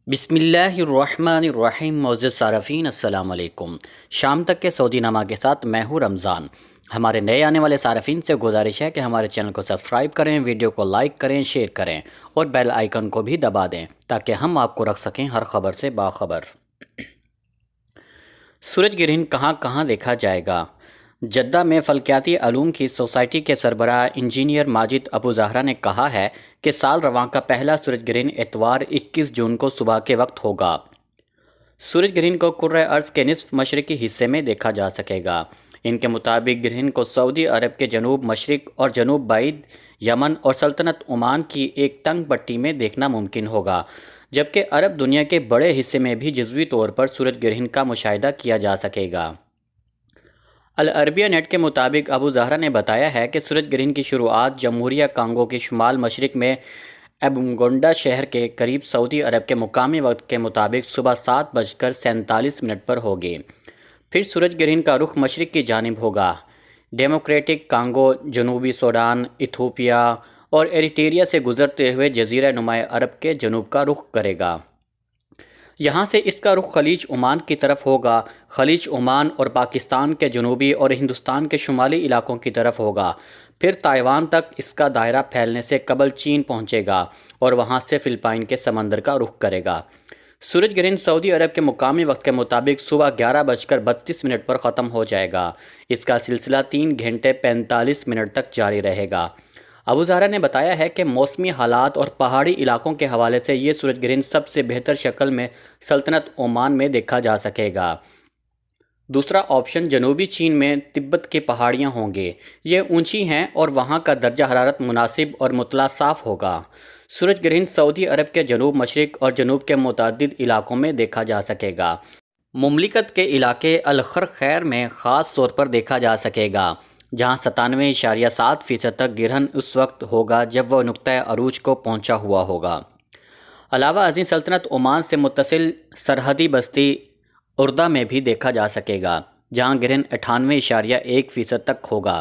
بسم اللہ الرحمن الرحیم. معزز صارفین السلام علیکم. شام تک کے سعودی نامہ کے ساتھ میں ہوں رمضان. ہمارے نئے آنے والے صارفین سے گزارش ہے کہ ہمارے چینل کو سبسکرائب کریں، ویڈیو کو لائک کریں، شیئر کریں اور بیل آئیکن کو بھی دبا دیں تاکہ ہم آپ کو رکھ سکیں ہر خبر سے باخبر. سورج گرہن کہاں کہاں دیکھا جائے گا؟ جدہ میں فلکیاتی علوم کی سوسائٹی کے سربراہ انجینئر ماجد ابو زہرا نے کہا ہے کہ سال رواں کا پہلا سورج گرہن اتوار 21 جون کو صبح کے وقت ہوگا. سورج گرہن کو کرۂ ارض کے نصف مشرقی حصے میں دیکھا جا سکے گا. ان کے مطابق گرہن کو سعودی عرب کے جنوب مشرق اور جنوب بعید یمن اور سلطنت عمان کی ایک تنگ پٹی میں دیکھنا ممکن ہوگا، جبکہ عرب دنیا کے بڑے حصے میں بھی جزوی طور پر سورج گرہن کا مشاہدہ کیا جا سکے گا. العربیہ نیٹ کے مطابق ابو زہرا نے بتایا ہے کہ سورج گرہن کی شروعات جمہوریہ کانگو کے شمال مشرق میں ایبونگونڈا شہر کے قریب سعودی عرب کے مقامی وقت کے مطابق صبح 7:47 پر ہوگی. پھر سورج گرہن کا رخ مشرق کی جانب ہوگا. ڈیموکریٹک کانگو، جنوبی سوڈان، ایتھوپیا اور ایریٹریا سے گزرتے ہوئے جزیرہ نما عرب کے جنوب کا رخ کرے گا. یہاں سے اس کا رخ خلیج عمان کی طرف ہوگا. خلیج عمان اور پاکستان کے جنوبی اور ہندوستان کے شمالی علاقوں کی طرف ہوگا. پھر تائیوان تک اس کا دائرہ پھیلنے سے قبل چین پہنچے گا اور وہاں سے فلپائن کے سمندر کا رخ کرے گا. سورج گرہن سعودی عرب کے مقامی وقت کے مطابق صبح 11:32 پر ختم ہو جائے گا. اس کا سلسلہ 3 گھنٹے 45 منٹ تک جاری رہے گا. ابو زہرا نے بتایا ہے کہ موسمی حالات اور پہاڑی علاقوں کے حوالے سے یہ سورج گرہن سب سے بہتر شکل میں سلطنت عمان میں دیکھا جا سکے گا. دوسرا آپشن جنوبی چین میں تبت کی پہاڑیاں ہوں گے. یہ اونچی ہیں اور وہاں کا درجہ حرارت مناسب اور مطلع صاف ہوگا. سورج گرہن سعودی عرب کے جنوب مشرق اور جنوب کے متعدد علاقوں میں دیکھا جا سکے گا. مملکت کے علاقے الخرخیر میں خاص طور پر دیکھا جا سکے گا، جہاں 97.7% تک گرہن اس وقت ہوگا جب وہ نقطۂ عروج کو پہنچا ہوا ہوگا. علاوہ ازیں سلطنت عمان سے متصل سرحدی بستی اردہ میں بھی دیکھا جا سکے گا، جہاں گرہن 98.1% تک ہوگا.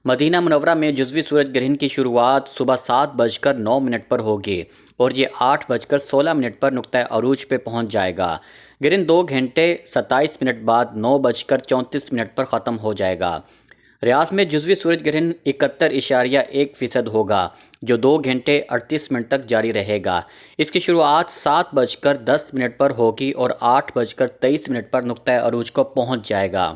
مدینہ منورہ میں جزوی سورج گرہن کی شروعات صبح 7:09 پر ہوگی اور یہ 8:16 پر نقطۂ عروج پہ پہنچ جائے گا. گرہن 2 گھنٹے 27 منٹ بعد 9:34 پر ختم ہو جائے گا. ریاض میں جزوی سورج گرہن 71.1% ہوگا جو 2 گھنٹے 38 منٹ تک جاری رہے گا. اس کی شروعات 7:10 پر ہوگی اور 8:23 پر نقطۂ عروج کو پہنچ جائے گا.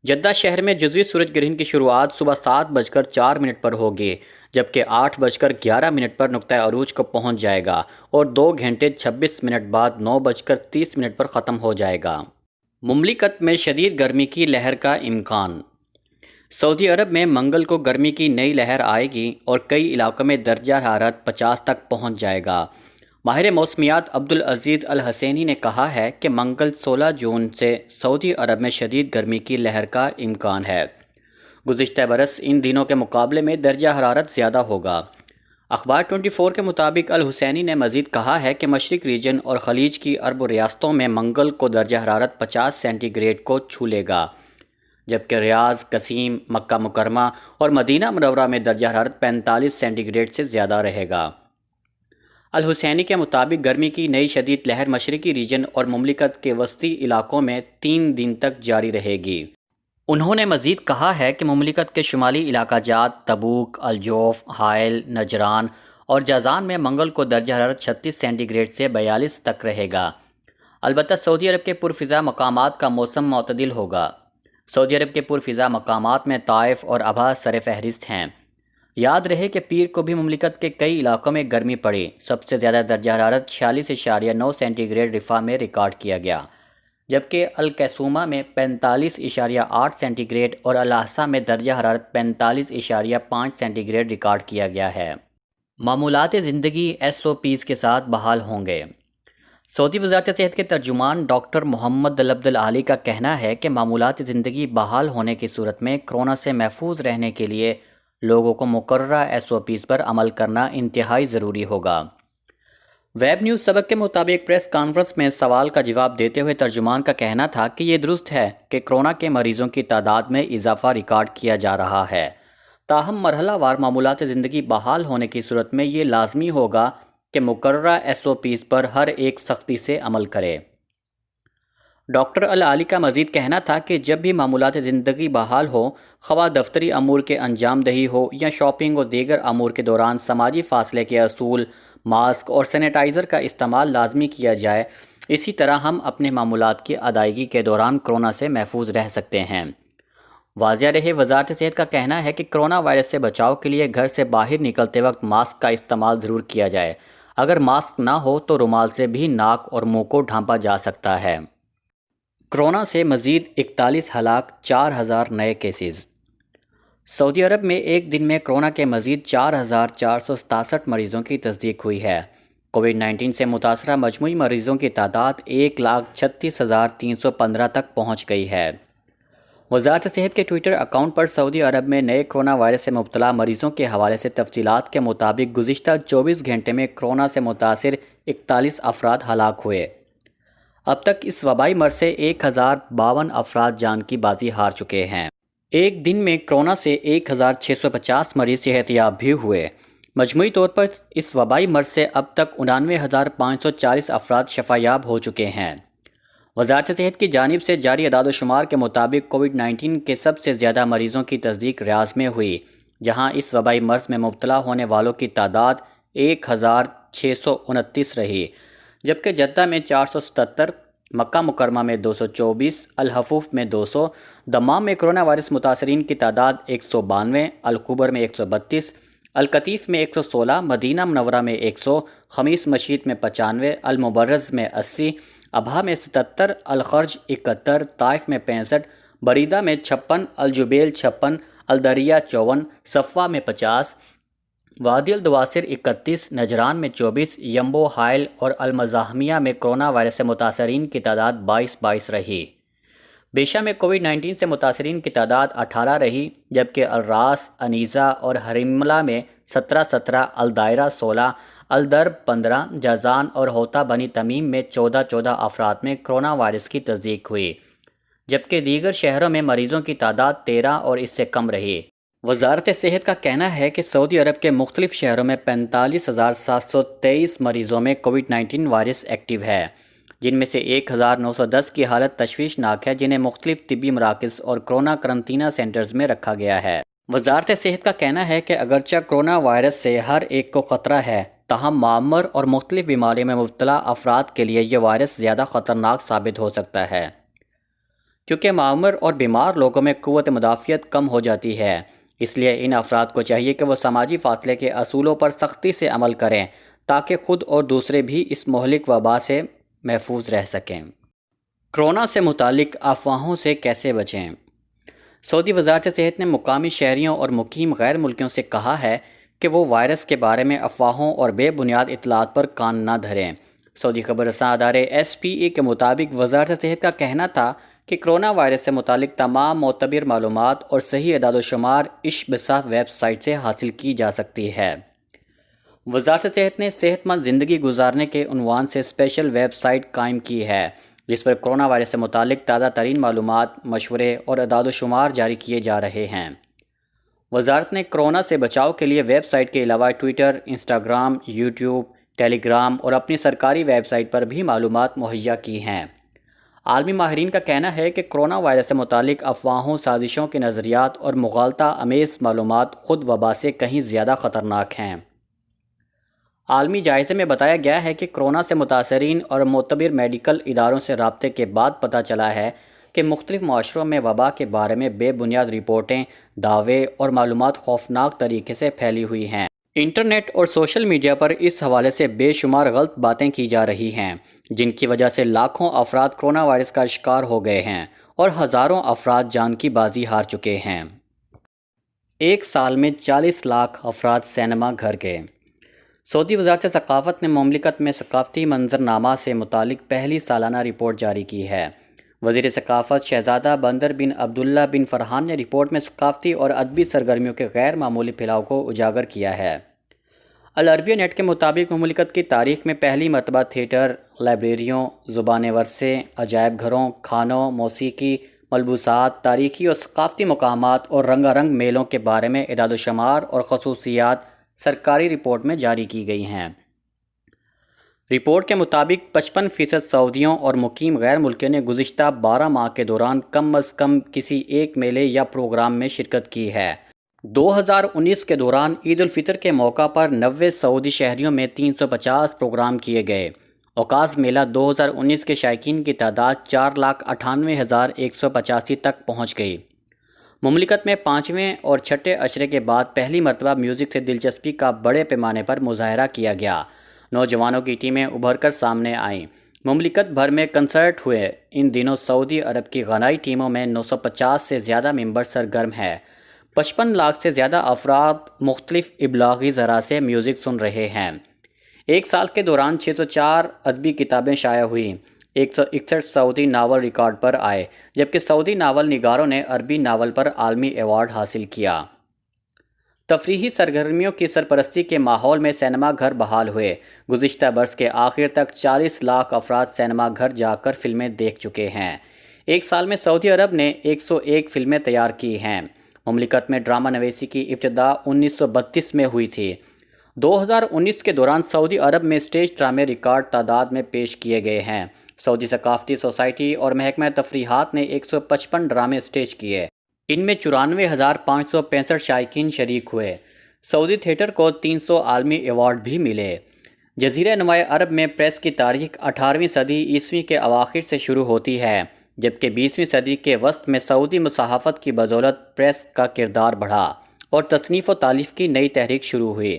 جدہ شہر میں جزوی سورج گرہن کی شروعات صبح 7:04 پر ہوگی، جبکہ 8:11 پر نقطۂ عروج کو پہنچ جائے گا اور 2 گھنٹے 26 منٹ بعد 9:30 پر ختم ہو جائے گا. مملکت میں شدید گرمی کی لہر کا امکان. سعودی عرب میں منگل کو گرمی کی نئی لہر آئے گی اور کئی علاقوں میں درجہ حرارت 50 تک پہنچ جائے گا. ماہر موسمیات عبدالعزیز الحسینی نے کہا ہے کہ منگل 16 جون سے سعودی عرب میں شدید گرمی کی لہر کا امکان ہے. گزشتہ برس ان دنوں کے مقابلے میں درجہ حرارت زیادہ ہوگا. اخبار 24 کے مطابق الحسینی نے مزید کہا ہے کہ مشرق ریجن اور خلیج کی عرب ریاستوں میں منگل کو درجہ حرارت 50 سینٹی گریڈ کو چھو لے گا، جبکہ ریاض، قصیم، مکہ مکرمہ اور مدینہ منورہ میں درجہ حرارت 45 سینٹی گریڈ سے زیادہ رہے گا. الحسینی کے مطابق گرمی کی نئی شدید لہر مشرقی ریجن اور مملکت کے وسطی علاقوں میں 3 دن تک جاری رہے گی. انہوں نے مزید کہا ہے کہ مملکت کے شمالی علاقہ جات تبوک، الجوف، حائل، نجران اور جازان میں منگل کو درجہ حرارت 36 سینٹی گریڈ سے 42 تک رہے گا. البتہ سعودی عرب کے پرفضا مقامات کا موسم معتدل ہوگا. سعودی عرب کے پرفضا مقامات میں طائف اور ابھا سر فہرست ہیں. یاد رہے کہ پیر کو بھی مملکت کے کئی علاقوں میں گرمی پڑی. سب سے زیادہ درجہ حرارت 46.9 سینٹی گریڈ رفح میں ریکارڈ کیا گیا، جبکہ القیسومہ میں 45.8 سینٹی گریڈ اور الاحسا میں درجہ حرارت 45.5 سینٹی گریڈ ریکارڈ کیا گیا ہے. معمولات زندگی SOPs کے ساتھ بحال ہوں گے. سعودی وزارت صحت کے ترجمان ڈاکٹر محمد العبد العالی کا کہنا ہے کہ معمولات زندگی بحال ہونے کی صورت میں کرونا سے محفوظ رہنے کے لیے لوگوں کو مقررہ SOPs پر عمل کرنا انتہائی ضروری ہوگا. ویب نیوز سبق کے مطابق پریس کانفرنس میں سوال کا جواب دیتے ہوئے ترجمان کا کہنا تھا کہ یہ درست ہے کہ کرونا کے مریضوں کی تعداد میں اضافہ ریکارڈ کیا جا رہا ہے، تاہم مرحلہ وار معمولات زندگی بحال ہونے کی صورت میں یہ لازمی ہوگا کہ مقررہ SOPs پر ہر ایک سختی سے عمل کرے۔ ڈاکٹر العالی کا مزید کہنا تھا کہ جب بھی معمولات زندگی بحال ہو، خواہ دفتری امور کے انجام دہی ہو یا شاپنگ و دیگر امور کے دوران سماجی فاصلے کے اصول، ماسک اور سینیٹائزر کا استعمال لازمی کیا جائے۔ اسی طرح ہم اپنے معمولات کی ادائیگی کے دوران کورونا سے محفوظ رہ سکتے ہیں۔ واضح رہے، وزارت صحت کا کہنا ہے کہ کورونا وائرس سے بچاؤ کے لیے گھر سے باہر نکلتے وقت ماسک کا استعمال ضرور کیا جائے۔ اگر ماسک نہ ہو تو رومال سے بھی ناک اور منہ کو ڈھانپا جا سکتا ہے۔ کورونا سے مزید 41 ہلاک، 4000 نئے کیسز۔ سعودی عرب میں ایک دن میں کورونا کے مزید 4467 مریضوں کی تصدیق ہوئی ہے۔ کووڈ-19 سے متاثرہ مجموعی مریضوں کی تعداد 1,36,315 تک پہنچ گئی ہے۔ وزارت صحت کے ٹویٹر اکاؤنٹ پر سعودی عرب میں نئے کورونا وائرس سے مبتلا مریضوں کے حوالے سے تفصیلات کے مطابق گزشتہ 24 گھنٹے میں کورونا سے متاثر 41 افراد ہلاک ہوئے۔ اب تک اس وبائی مرض سے 1052 افراد جان کی بازی ہار چکے ہیں۔ ایک دن میں کورونا سے 1650 مریض صحت یاب بھی ہوئے۔ مجموعی طور پر اس وبائی مرض سے اب تک 99,540 افراد شفا یاب ہو چکے ہیں۔ وزارت صحت کی جانب سے جاری اعداد و شمار کے مطابق کووڈ-19 کے سب سے زیادہ مریضوں کی تصدیق ریاض میں ہوئی، جہاں اس وبائی مرض میں مبتلا ہونے والوں کی تعداد 1629 رہی، جبکہ جدہ میں 477، مکہ مکرمہ میں 224، الحفوف میں 200، دمام میں کورونا وائرس متاثرین کی تعداد 192، الخبر میں 132، القطیف میں 116، مدینہ منورہ میں 100، خمیس مشیط میں 95، المبرز میں 80، ابہا میں 77، الخرج 71، طائف میں 65، بریدہ میں 56، الجبیل 56، الدریہ 54، صفوہ میں 50، وادی الدواسر 31، نجران میں 24، یمبو، حائل اور المزاحمیہ میں کورونا وائرس سے متاثرین کی تعداد 22 رہی۔ بیشہ میں کووڈ-19 سے متاثرین کی تعداد 18 رہی، جبکہ الراس، انیزہ اور حرملہ میں 17، الدائرہ 16، الدرب 15، جازان اور ہوتا بنی تمیم میں 14 افراد میں کورونا وائرس کی تصدیق ہوئی، جبکہ دیگر شہروں میں مریضوں کی تعداد 13 اور اس سے کم رہی۔ وزارت صحت کا کہنا ہے کہ سعودی عرب کے مختلف شہروں میں 45,723 مریضوں میں کووڈ-19 وائرس ایکٹیو ہے، جن میں سے 1,910 کی حالت تشویشناک ہے، جنہیں مختلف طبی مراکز اور کورونا قرنطینہ سینٹرز میں رکھا گیا ہے۔ وزارت صحت کا کہنا ہے کہ اگرچہ کورونا وائرس سے ہر ایک کو خطرہ ہے، تاہم معمر اور مختلف بیماریوں میں مبتلا افراد کے لیے یہ وائرس زیادہ خطرناک ثابت ہو سکتا ہے، کیونکہ معمر اور بیمار لوگوں میں قوت مدافعت کم ہو جاتی ہے۔ اس لیے ان افراد کو چاہیے کہ وہ سماجی فاصلے کے اصولوں پر سختی سے عمل کریں تاکہ خود اور دوسرے بھی اس مہلک وبا سے محفوظ رہ سکیں۔ کورونا سے متعلق افواہوں سے کیسے بچیں؟ سعودی وزارت صحت نے مقامی شہریوں اور مقیم غیر ملکیوں سے کہا ہے کہ وہ وائرس کے بارے میں افواہوں اور بے بنیاد اطلاعات پر کان نہ دھریں۔ سعودی خبر رساں ادارے SPA کے مطابق وزارت صحت کا کہنا تھا کہ کورونا وائرس سے متعلق تمام معتبر معلومات اور صحیح اعداد و شمار اشبسا ویب سائٹ سے حاصل کی جا سکتی ہے۔ وزارت صحت نے صحت مند زندگی گزارنے کے عنوان سے اسپیشل ویب سائٹ قائم کی ہے، جس پر کورونا وائرس سے متعلق تازہ ترین معلومات، مشورے اور اعداد و شمار جاری کیے جا رہے ہیں۔ وزارت نے کورونا سے بچاؤ کے لیے ویب سائٹ کے علاوہ ٹویٹر، انسٹاگرام، یوٹیوب، ٹیلی گرام اور اپنی سرکاری ویب سائٹ پر بھی معلومات مہیا کی ہیں۔ عالمی ماہرین کا کہنا ہے کہ کورونا وائرس سے متعلق افواہوں، سازشوں کے نظریات اور مغالطہ امیز معلومات خود وبا سے کہیں زیادہ خطرناک ہیں۔ عالمی جائزے میں بتایا گیا ہے کہ کورونا سے متاثرین اور معتبر میڈیکل اداروں سے رابطے کے بعد پتہ چلا ہے کہ مختلف معاشروں میں وبا کے بارے میں بے بنیاد رپورٹیں، دعوے اور معلومات خوفناک طریقے سے پھیلی ہوئی ہیں۔ انٹرنیٹ اور سوشل میڈیا پر اس حوالے سے بے شمار غلط باتیں کی جا رہی ہیں، جن کی وجہ سے لاکھوں افراد کورونا وائرس کا شکار ہو گئے ہیں اور ہزاروں افراد جان کی بازی ہار چکے ہیں۔ ایک سال میں 40 لاکھ افراد سینما گھر گئے۔ سعودی وزارت ثقافت نے مملکت میں ثقافتی منظرنامہ سے متعلق پہلی سالانہ رپورٹ جاری کی ہے۔ وزیر ثقافت شہزادہ بندر بن عبداللہ بن فرحان نے رپورٹ میں ثقافتی اور ادبی سرگرمیوں کے غیر معمولی پھیلاؤ کو اجاگر کیا ہے۔ العربیہ نیٹ کے مطابق مملکت کی تاریخ میں پہلی مرتبہ تھیٹر، لائبریریوں، زبان ورثے، عجائب گھروں، کھانوں، موسیقی، ملبوسات، تاریخی اور ثقافتی مقامات اور رنگا رنگ میلوں کے بارے میں اعداد و شمار اور خصوصیات سرکاری رپورٹ میں جاری کی گئی ہیں۔ رپورٹ کے مطابق 55% سعودیوں اور مقیم غیر ملکیوں نے گزشتہ 12 ماہ کے دوران کم از کم کسی ایک میلے یا پروگرام میں شرکت کی ہے۔ 2019 کے دوران عید الفطر کے موقع پر 90 سعودی شہریوں میں 350 پروگرام کیے گئے۔ اوقاز میلہ 2019 کے شائقین کی تعداد 4,98,185 تک پہنچ گئی۔ مملکت میں 5ویں اور چھٹے عشرے کے بعد پہلی مرتبہ میوزک سے دلچسپی کا بڑے پیمانے پر مظاہرہ کیا گیا۔ نوجوانوں کی ٹیمیں ابھر کر سامنے آئیں۔ مملکت بھر میں کنسرٹ ہوئے۔ ان دنوں سعودی عرب کی غنائی ٹیموں میں 950 سے زیادہ ممبر سرگرم ہیں۔ 55 لاکھ سے زیادہ افراد مختلف ابلاغی ذرائع سے میوزک سن رہے ہیں۔ ایک سال کے دوران 604 ادبی کتابیں شائع ہوئیں۔ 161 سعودی ناول ریکارڈ پر آئے، جبکہ سعودی ناول نگاروں نے عربی ناول پر عالمی ایوارڈ حاصل کیا۔ تفریحی سرگرمیوں کی سرپرستی کے ماحول میں سینما گھر بحال ہوئے۔ گزشتہ برس کے آخر تک 40 لاکھ افراد سینما گھر جا کر فلمیں دیکھ چکے ہیں۔ ایک سال میں سعودی عرب نے 101 فلمیں تیار کی ہیں۔ مملکت میں ڈرامہ نویسی کی ابتدا 1932 میں ہوئی تھی۔ 2019 کے دوران سعودی عرب میں اسٹیج ڈرامے ریکارڈ تعداد میں پیش کیے گئے ہیں۔ سعودی ثقافتی سوسائٹی اور محکمہ تفریحات نے 155 ڈرامے اسٹیج کیے۔ ان میں 94,565 شائقین شریک ہوئے۔ سعودی تھیٹر کو 300 عالمی ایوارڈ بھی ملے۔ جزیرہ نمایاں عرب میں پریس کی تاریخ 18ویں صدی عیسوی کے اواخر سے شروع ہوتی ہے، جبکہ 20ویں صدی کے وسط میں سعودی مصحافت کی بدولت پریس کا کردار بڑھا اور تصنیف و تالیف کی نئی تحریک شروع ہوئی۔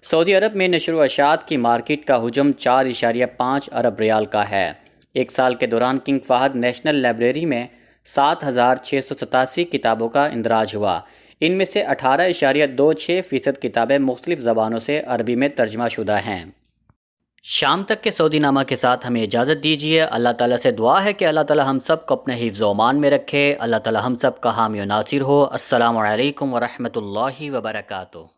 سعودی عرب میں نشر و اشاعت کی مارکیٹ کا حجم 4.5 ارب ریال کا ہے۔ ایک سال کے دوران کنگ فہد نیشنل لائبریری میں 7,687 کتابوں کا اندراج ہوا۔ ان میں سے 18.26% کتابیں مختلف زبانوں سے عربی میں ترجمہ شدہ ہیں۔ شام تک کے سعودی نامہ کے ساتھ ہمیں اجازت دیجیے۔ اللہ تعالیٰ سے دعا ہے کہ اللہ تعالیٰ ہم سب کو اپنے حفظ و امان میں رکھے۔ اللہ تعالیٰ ہم سب کا حامی و ناصر ہو۔ السلام علیکم ورحمۃ اللہ وبرکاتہ۔